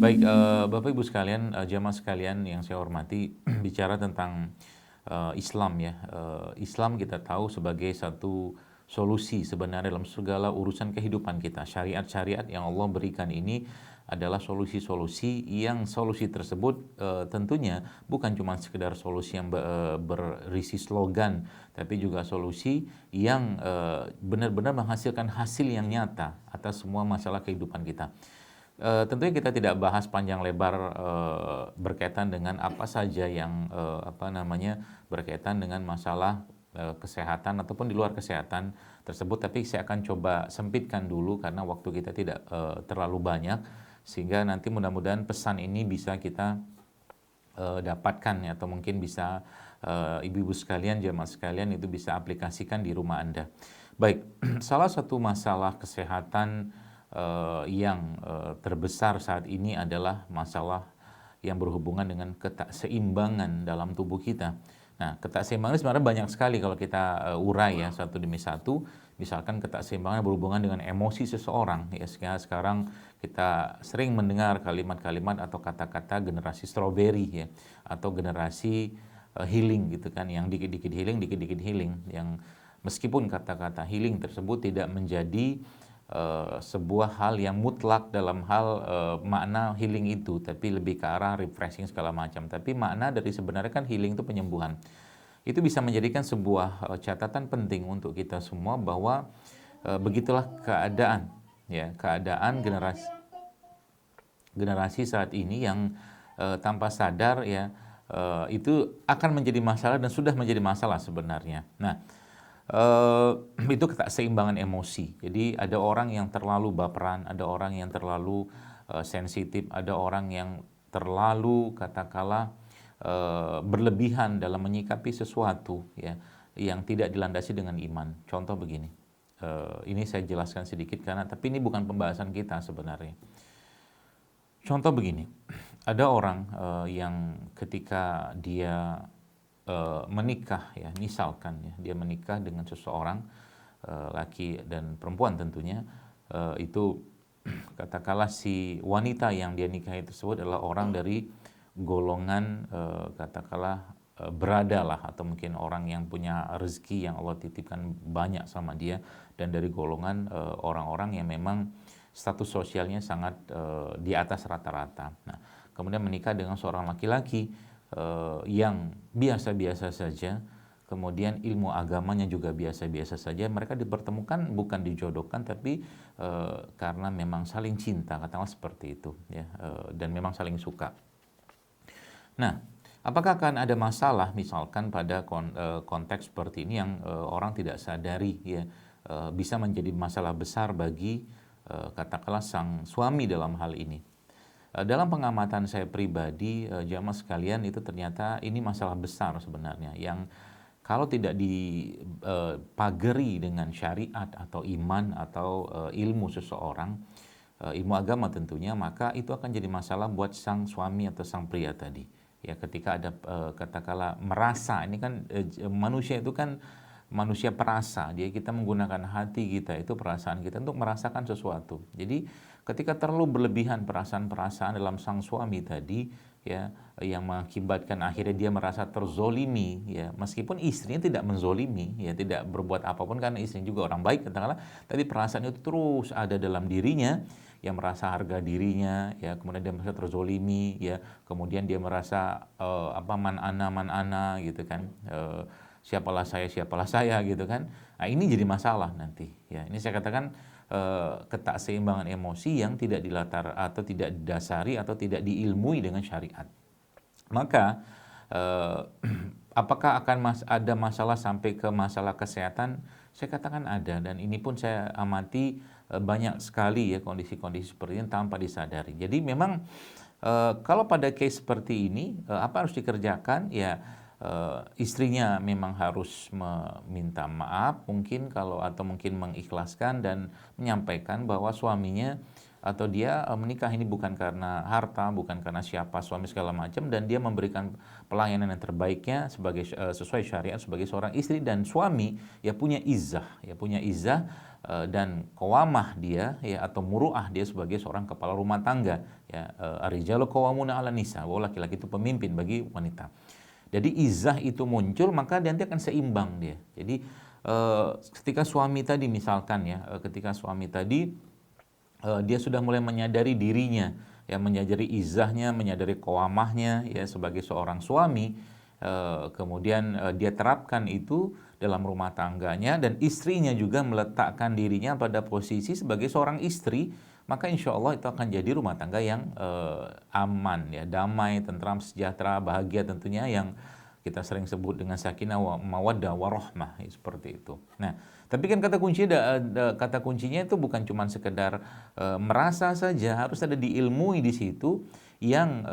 Baik, Bapak Ibu sekalian, jamaah sekalian yang saya hormati, bicara tentang Islam ya. Islam kita tahu sebagai satu solusi sebenarnya dalam segala urusan kehidupan kita. Syariat-syariat yang Allah berikan ini adalah solusi-solusi yang solusi tersebut tentunya bukan cuma sekedar solusi yang berisi slogan, tapi juga solusi yang benar-benar menghasilkan hasil yang nyata atas semua masalah kehidupan kita. Tentunya kita tidak bahas panjang lebar berkaitan dengan apa saja yang berkaitan dengan masalah kesehatan ataupun di luar kesehatan tersebut, tapi saya akan coba sempitkan dulu karena waktu kita tidak terlalu banyak, sehingga nanti mudah-mudahan pesan ini bisa kita dapatkan ya, atau mungkin bisa ibu-ibu sekalian, jamaah sekalian itu bisa aplikasikan di rumah Anda. Baik, salah satu masalah kesehatan yang terbesar saat ini adalah masalah yang berhubungan dengan ketakseimbangan dalam tubuh kita. Nah, ketakseimbangan sebenarnya banyak sekali kalau kita urai ya satu demi satu. Misalkan ketakseimbangan berhubungan dengan emosi seseorang ya. Sekarang kita sering mendengar kalimat-kalimat atau kata-kata generasi strawberry ya, atau generasi healing gitu kan, yang dikit-dikit healing, yang meskipun kata-kata healing tersebut tidak menjadi sebuah hal yang mutlak dalam hal makna healing itu, tapi lebih ke arah refreshing segala macam. Tapi makna dari sebenarnya kan healing itu penyembuhan. Itu bisa menjadikan sebuah catatan penting untuk kita semua bahwa begitulah keadaan ya, keadaan generasi saat ini yang tanpa sadar ya itu akan menjadi masalah dan sudah menjadi masalah sebenarnya. Nah, itu keseimbangan emosi. Jadi ada orang yang terlalu baperan, ada orang yang terlalu sensitif, ada orang yang terlalu katakanlah berlebihan dalam menyikapi sesuatu ya, yang tidak dilandasi dengan iman. Contoh begini, ini saya jelaskan sedikit karena tapi ini bukan pembahasan kita sebenarnya. Contoh begini, ada orang yang ketika dia menikah ya, misalkan ya, dia menikah dengan seseorang laki dan perempuan tentunya, itu katakanlah si wanita yang dia nikahi tersebut adalah orang dari golongan katakanlah berada lah, atau mungkin orang yang punya rezeki yang Allah titipkan banyak sama dia, dan dari golongan orang-orang yang memang status sosialnya sangat di atas rata-rata. Nah, kemudian menikah dengan seorang laki-laki yang biasa-biasa saja, kemudian ilmu agamanya juga biasa-biasa saja. Mereka dipertemukan bukan dijodohkan, tapi karena memang saling cinta, katakanlah seperti itu ya, dan memang saling suka. Nah, apakah akan ada masalah misalkan pada konteks seperti ini yang orang tidak sadari ya, bisa menjadi masalah besar bagi katakanlah sang suami dalam hal ini? Dalam pengamatan saya pribadi, jamaah sekalian, itu ternyata ini masalah besar sebenarnya yang kalau tidak dipagari dengan syariat atau iman atau ilmu seseorang, ilmu agama tentunya, maka itu akan jadi masalah buat sang suami atau sang pria tadi. Ya, ketika ada katakanlah merasa, ini kan manusia itu kan manusia perasa, jadi kita menggunakan hati kita, itu perasaan kita untuk merasakan sesuatu. Jadi ketika terlalu berlebihan perasaan-perasaan dalam sang suami tadi ya, yang mengakibatkan akhirnya dia merasa terzolimi ya, meskipun istrinya tidak menzolimi ya, tidak berbuat apapun karena istrinya juga orang baik katakanlah, tapi perasaan itu terus ada dalam dirinya, yang merasa harga dirinya ya, kemudian dia merasa terzolimi ya, kemudian dia merasa man ana gitu kan, siapalah saya gitu kan. Nah, ini jadi masalah nanti ya. Ini saya katakan ketakseimbangan emosi yang tidak dilatar atau tidak didasari atau tidak diilmui dengan syariat. Maka apakah akan ada masalah sampai ke masalah kesehatan? Saya katakan ada, dan ini pun saya amati banyak sekali ya kondisi-kondisi seperti ini tanpa disadari. Jadi memang kalau pada case seperti ini apa harus dikerjakan ya? Istrinya memang harus meminta maaf mungkin atau mungkin mengikhlaskan dan menyampaikan bahwa suaminya atau dia menikah ini bukan karena harta, bukan karena siapa suami segala macam, dan dia memberikan pelayanan yang terbaiknya sebagai sesuai syariat sebagai seorang istri, dan suami ya punya izzah dan qawamah dia ya, atau muruah dia sebagai seorang kepala rumah tangga ya. Ar-rijalu qawwamuna 'alan nisa, bahwa laki-laki itu pemimpin bagi wanita. Jadi izzah itu muncul, maka nanti akan seimbang dia. Jadi ketika suami tadi misalkan ya, ketika suami tadi dia sudah mulai menyadari dirinya, ya menyadari izzahnya, menyadari qawamahnya ya sebagai seorang suami, kemudian dia terapkan itu dalam rumah tangganya, dan istrinya juga meletakkan dirinya pada posisi sebagai seorang istri, maka insya Allah itu akan jadi rumah tangga yang aman ya, damai, tentram, sejahtera, bahagia tentunya, yang kita sering sebut dengan sakinah wa mawaddah warahmah ya, seperti itu. Nah, tapi kan kata kuncinya itu bukan cuma sekedar merasa saja, harus ada diilmui di situ, yang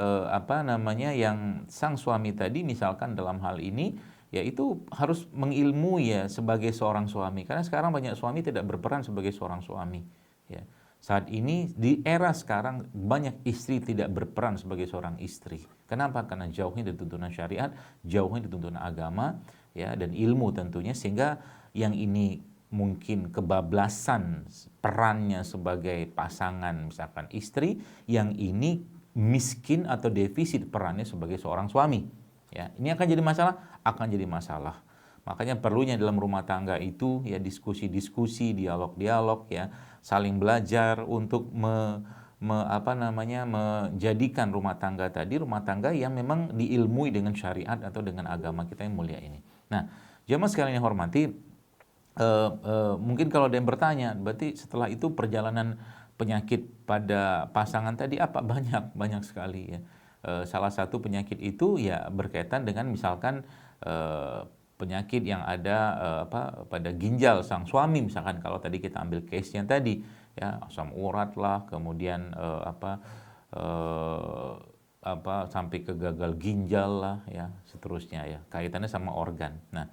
yang sang suami tadi misalkan dalam hal ini yaitu harus mengilmui ya sebagai seorang suami, karena sekarang banyak suami tidak berperan sebagai seorang suami ya. Saat ini di era sekarang banyak istri tidak berperan sebagai seorang istri. Kenapa? Karena jauhnya dari tuntunan syariat, jauhnya dari tuntunan agama ya, dan ilmu tentunya, sehingga yang ini mungkin kebablasan perannya sebagai pasangan misalkan istri, yang ini miskin atau defisit perannya sebagai seorang suami. Ya, ini akan jadi masalah. Makanya perlunya dalam rumah tangga itu ya diskusi-diskusi, dialog-dialog ya, saling belajar untuk menjadikan rumah tangga tadi rumah tangga yang memang diilmui dengan syariat atau dengan agama kita yang mulia ini. Nah, jamaah sekalian yang hormati, mungkin kalau ada yang bertanya, berarti setelah itu perjalanan penyakit pada pasangan tadi apa? Banyak sekali ya. Salah satu penyakit itu ya berkaitan dengan misalkan penyakit yang ada pada ginjal sang suami, misalkan kalau tadi kita ambil case-nya tadi ya, asam urat lah, kemudian sampai ke gagal ginjal lah ya, seterusnya ya, kaitannya sama organ. Nah,